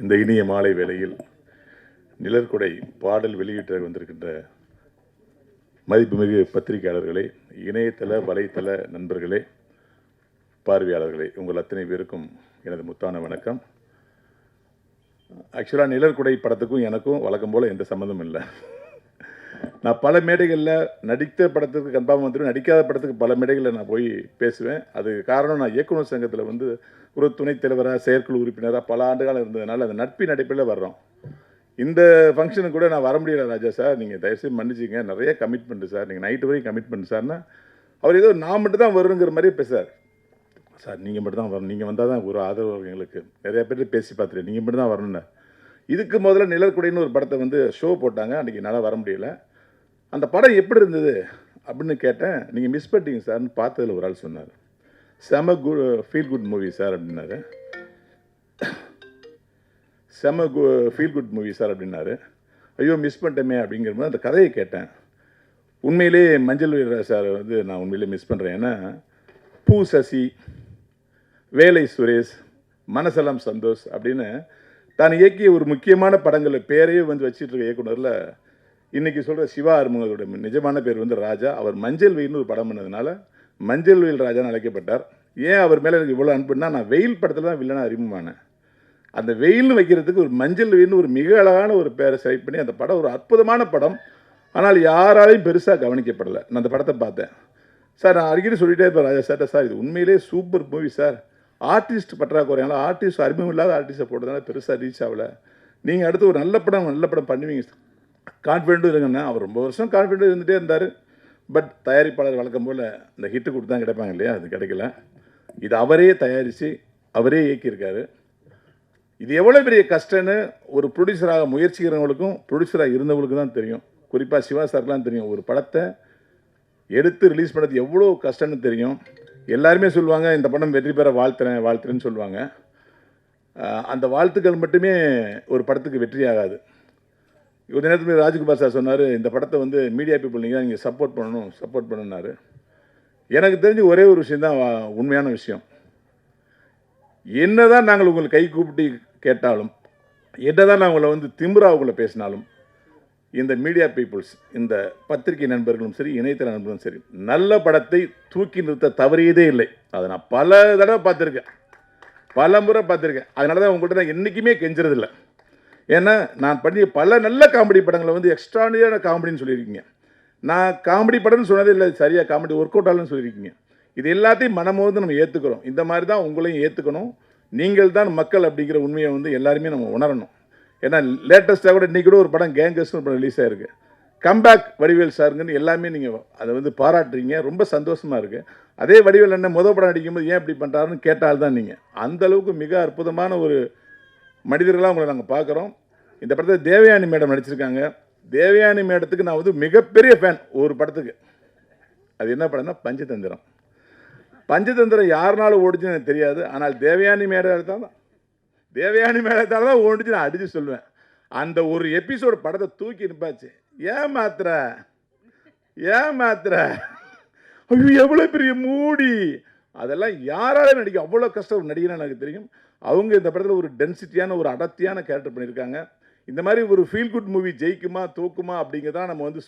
இந்த இனிய மாலை வேளையில் நிழற்குடை பாடல் வெளியிட்ட வந்திருக்கின்ற மதிப்புமிகு பத்திரிகையாளர்களே, இணையதள வலைத்தள நண்பர்களே, பார்வையாளர்களே, உங்கள் அத்தனை பேருக்கும் எனது முத்தான வணக்கம். ஆக்சுவலாக நிழற்குடை படத்துக்கும் எனக்கும் வழக்கம் போல் எந்த சம்மந்தமும் இல்லை. நான் பல மேடைகளில் நடித்த படத்துக்கு கன்ஃபார்ம் வந்துடும், நடிக்காத படத்துக்கு பல மேடைகளில் நான் போய் பேசுவேன். அது காரணம், நான் இயக்குனர் சங்கத்தில் வந்து ஒரு துணைத் தலைவராக, செயற்குழு உறுப்பினராக பல ஆண்டுகாலம் இருந்ததுனால அந்த நட்பின் அடிப்படையில் வர்றோம். இந்த ஃபங்க்ஷனுக்கு கூட நான் வர முடியல ராஜா சார், நீங்கள் தயவுசெய்து மன்னிச்சிங்க, நிறைய கமிட்மெண்ட்டு சார், நீங்கள் நைட்டு வரைக்கும் கமிட்மெண்ட் சார்னா அவர் ஏதோ நான் மட்டும் தான் வருங்கிற மாதிரி பேசுகிறார். சார் நீங்கள் மட்டும் தான் வரணும், நீங்கள் வந்தால் தான் ஒரு ஆதரவு எங்களுக்கு, நிறையா பேர் பேசி பார்த்துட்டு நீங்கள் மட்டும் தான் வரணுன்னு. இதுக்கு முதல்ல நிழற்குடைன்னு ஒரு படத்தை வந்து ஷோ போட்டாங்க, அன்றைக்கி என்னால் வர முடியல. அந்த படம் எப்படி இருந்தது அப்படின்னு கேட்டேன். நீங்கள் மிஸ் பண்ணிட்டீங்க சார்னு பார்த்ததில் ஒரு ஆள் சொன்னார். செம ஃபீல் குட் மூவி சார் அப்படின்னாரு. ஃபீல் குட் மூவி சார் அப்படின்னாரு. ஐயோ மிஸ் பண்ணிட்டேமே அப்படிங்கிற மாதிரி அந்த கதையை கேட்டேன். உண்மையிலே மஞ்சள் வீரராஜ் சார் வந்து நான் உண்மையிலே மிஸ் பண்ணுறேன். ஏன்னா பூ சசி, வேலை சுரேஷ், மனசலம் சந்தோஷ் அப்படின்னு தான் இயக்கிய ஒரு முக்கியமான படங்களில் பேரையே வந்து வச்சுட்டு இருக்க இயக்குனரில் இன்றைக்கி சொல்கிற சிவா அருமகளோட நிஜமான பேர் வந்து ராஜா. அவர் மஞ்சள் வெயில்னு ஒரு படம் பண்ணதுனால மஞ்சள் வெயில் ராஜான்னு அழைக்கப்பட்டார். ஏன் அவர் மேலே எனக்கு இவ்வளோ அன்புன்னா, நான் வெயில் படத்தில் தான் வில்லனாக அறிமுகமானேன். அந்த வெயில்னு வைக்கிறதுக்கு ஒரு மஞ்சள் வெயில்னு ஒரு மிக அழகான ஒரு பேரை செலக்ட் பண்ணி அந்த படம் ஒரு அற்புதமான படம். ஆனால் யாராலையும் பெருசாக கவனிக்கப்படலை. நான் அந்த படத்தை பார்த்தேன். சார் நான் அடிக்கடி சொல்லிகிட்டே இருப்பேன் ராஜா சார்ட்ட, சார் இது உண்மையிலே சூப்பர் மூவி சார், ஆர்டிஸ்ட் பற்றாக்குறையால ஆர்டிஸ்ட் அறிமுகம் இல்லாத ஆர்டிஸ்ட்டை போட்டதுனால பெருசாக ரீச் ஆகலை. நீங்கள் அடுத்து ஒரு நல்ல படம் பண்ணுவீங்க, கான்ஃபிடென்ட்டும் இருங்கன்னா. அவர் ரொம்ப வருஷம் கான்ஃபிடென்ட் இருந்துகிட்டே இருந்தார். பட் தயாரிப்பாளர் வழக்கம் போல் இந்த ஹிட்டு கொடுத்து தான் கிடைப்பாங்க இல்லையா, அது கிடைக்கல. இது அவரே தயாரித்து அவரே இயக்கியிருக்காரு. இது எவ்வளோ பெரிய கஷ்டம்னு ஒரு ப்ரொடியூசராக முயற்சிக்கிறவங்களுக்கும் ப்ரொடியூசராக இருந்தவங்களுக்கும் தான் தெரியும். குறிப்பாக சிவா சார்லாம் தெரியும். ஒரு படத்தை எடுத்து ரிலீஸ் பண்ணது எவ்வளோ கஷ்டம்னு தெரியும். எல்லாருமே சொல்லுவாங்க இந்த படம் வெற்றி பெற வாழ்த்துறேன்னு சொல்லுவாங்க. அந்த வாழ்த்துக்கள் மட்டுமே ஒரு படத்துக்கு வெற்றி ஆகாது. ஒரு நேரத்தில் ராஜ்குமார் சார் சொன்னார், இந்த படத்தை வந்து மீடியா பீப்புள் நீங்கள் சப்போர்ட் பண்ணணுன்னாரு. எனக்கு தெரிஞ்சு ஒரே ஒரு விஷயந்தான் உண்மையான விஷயம். என்ன தான் நாங்கள் உங்களை கை கூப்பிட்டு கேட்டாலும், என்ன தான் நான் உங்களை வந்து திமிரா உங்களை பேசினாலும், இந்த மீடியா பீப்புள்ஸ், இந்த பத்திரிகை நண்பர்களும் சரி, இணையதள நண்பர்களும் சரி, நல்ல படத்தை தூக்கி நிறுத்த தவறியதே இல்லை. அதை நான் பல தடவை பார்த்துருக்கேன், பல முறை பார்த்துருக்கேன். அதனால தான் உங்கள்கிட்ட நான் என்றைக்குமே கெஞ்சுறதில்லை. ஏன்னா நான் பண்ணிய பல நல்ல காமெடி படங்களை வந்து எக்ஸ்ட்ரானியான காமெடின்னு சொல்லியிருக்கீங்க. நான் காமெடி படம்னு சொன்னதே இல்லை, சரியாக காமெடி ஒர்க் அவுட் ஆகலன்னு சொல்லியிருக்கீங்க. இது எல்லாத்தையும் மனமோது நம்ம ஏற்றுக்கிறோம். இந்த மாதிரி தான் உங்களையும் ஏற்றுக்கணும். நீங்கள் தான் மக்கள் அப்படிங்கிற உண்மையை வந்து எல்லாருமே நம்ம உணரணும். ஏன்னா லேட்டஸ்ட்டாக கூட இன்றைக்கி கூட ஒரு படம் கேங்கஸ்னு ஒரு படம் ரிலீஸ் ஆகிருக்கு. கம்பேக் வடிவேல் சாருங்கன்னு எல்லாமே நீங்கள் அதை வந்து பாராட்டுறீங்க, ரொம்ப சந்தோஷமாக இருக்குது. அதே வடிவேல் என்ன முதல் படம் நடிக்கும்போது ஏன் இப்படி பண்ணுறாருன்னு கேட்டால் தான் நீங்கள் அந்தளவுக்கு மிக அற்புதமான ஒரு மனிதர்களாக உங்களை நாங்கள் பார்க்குறோம். இந்த படத்தை தேவயானி மேடம் நடிச்சிருக்காங்க. தேவயானி மேடத்துக்கு நான் வந்து மிகப்பெரிய ஃபேன் ஒரு படத்துக்கு. அது என்ன படம்னா பஞ்சதந்திரம். பஞ்சதந்திரம் யாருனாலும் ஓடிச்சுன்னு எனக்கு தெரியாது. ஆனால் தேவயானி மேடத்தால் தான் ஓடிச்சு நான் அடித்து சொல்லுவேன். அந்த ஒரு எபிசோடு படத்தை தூக்கி நிற்பாச்சு. ஏன் மாத்திர ஐயோ எவ்வளோ பெரிய மூடி, அதெல்லாம் யாரால நடிக்கும், அவ்வளோ கஷ்டம் நடிகனா எனக்கு தெரியும். அவங்க இந்த படத்தில் ஒரு டென்சிட்டியான ஒரு அடர்த்தியான கேரக்டர் பண்ணியிருக்காங்க. இந்த மாதிரி ஒரு ஃபீல் குட் மூவி ஜெயிக்குமா தோக்குமா அப்படிங்கிறதான் நம்ம வந்து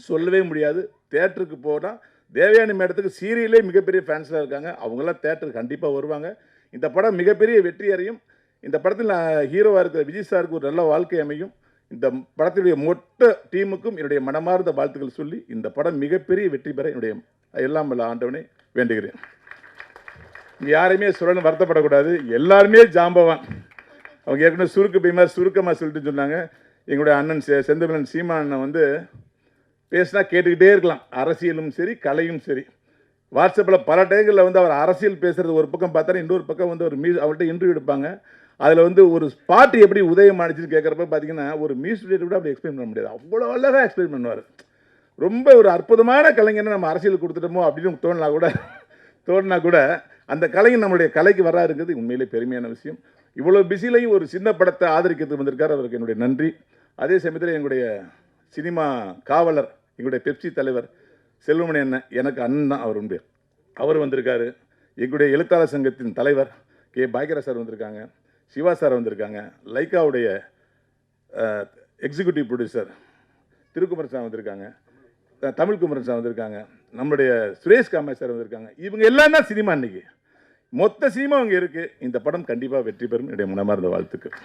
சொல்லவே முடியாது. தேட்டருக்கு போனால் தேவயானி மேடத்துக்கு சீரியலே மிகப்பெரிய ஃபேன்ஸாக இருக்காங்க. அவங்களாம் தேட்டருக்கு கண்டிப்பாக வருவாங்க. இந்த படம் மிகப்பெரிய வெற்றி அடையும். இந்த படத்தில் ஹீரோவாக இருக்கிற விஜய் சாருக்கு ஒரு நல்ல வாழ்க்கை அமையும். இந்த படத்தினுடைய மொத்த டீமுக்கும் என்னுடைய மனமார்ந்த வாழ்த்துக்கள் சொல்லி இந்த படம் மிகப்பெரிய வெற்றி பெற என்னுடைய எல்லாம் வல்ல ஆண்டவனை வேண்டுகிறேன். யாரையுமே சொல்லணும் வருத்தப்படக்கூடாது, எல்லாருமே ஜாம்பவான். அவங்க ஏற்கனவே சுருக்கமாக சொல்லிட்டு சொன்னாங்க. எங்களுடைய அண்ணன் செந்தமிழன் சீமானனை வந்து பேசினா கேட்டுக்கிட்டே இருக்கலாம். அரசியலும் சரி, கலையும் சரி. வாட்ஸ்அப்பில் பல டைங்களில் வந்து அவர் அரசியல் பேசுகிறது ஒரு பக்கம் பார்த்தாரு, இன்னொரு பக்கம் வந்து அவர்கிட்ட இன்டர்வியூ எடுப்பாங்க. அதில் வந்து ஒரு பாட்டு எப்படி உதயம் ஆணிச்சுன்னு கேட்குறப்ப பார்த்தீங்கன்னா ஒரு மியூசிக் கூட அப்படி எக்ஸ்பிளைன் பண்ண முடியாது. அவ்வளோ அழகாக எக்ஸ்பிளைன் பண்ணுவார். ரொம்ப ஒரு அற்புதமான கலைஞனை நம்ம அரசியல் கொடுத்துட்டோமோ அப்படின்னு தோணுனா கூட அந்த கலைஞன் நம்மளுடைய கலைக்கு வராருங்கிறது உண்மையிலே பெருமையான விஷயம். இவ்வளோ பிஸிலையும் ஒரு சின்ன படத்தை ஆதரிக்கிறதுக்கு வந்திருக்கார், அவருக்கு என்னுடைய நன்றி. அதே சமயத்தில் எங்களுடைய சினிமா காவலர், எங்களுடைய பெப்சி தலைவர் செல்வமணி அண்ணன், எனக்கு அண்ணன் தான் அவர் உண்டு, அவர் வந்திருக்காரு. எங்களுடைய எழுத்தாளர் சங்கத்தின் தலைவர் கே பாக்கியராஜ் சார் வந்திருக்காங்க. சிவா சார் வந்திருக்காங்க, லைக்காவுடைய எக்ஸிக்யூட்டிவ் ப்ரொடியூசர் திருக்குமரன் சார் வந்திருக்காங்க, தமிழ் குமரன் சார் வந்திருக்காங்க, நம்மளுடைய சுரேஷ் காமே சார் வந்திருக்காங்க. இவங்க எல்லாம் தான் சினிமா இன்னைக்கு. மொத்த சினிமா அங்கே இருக்குது. இந்த படம் கண்டிப்பாக வெற்றி பெறும். என்னுடைய மனமார்ந்த வாழ்த்துக்கள்.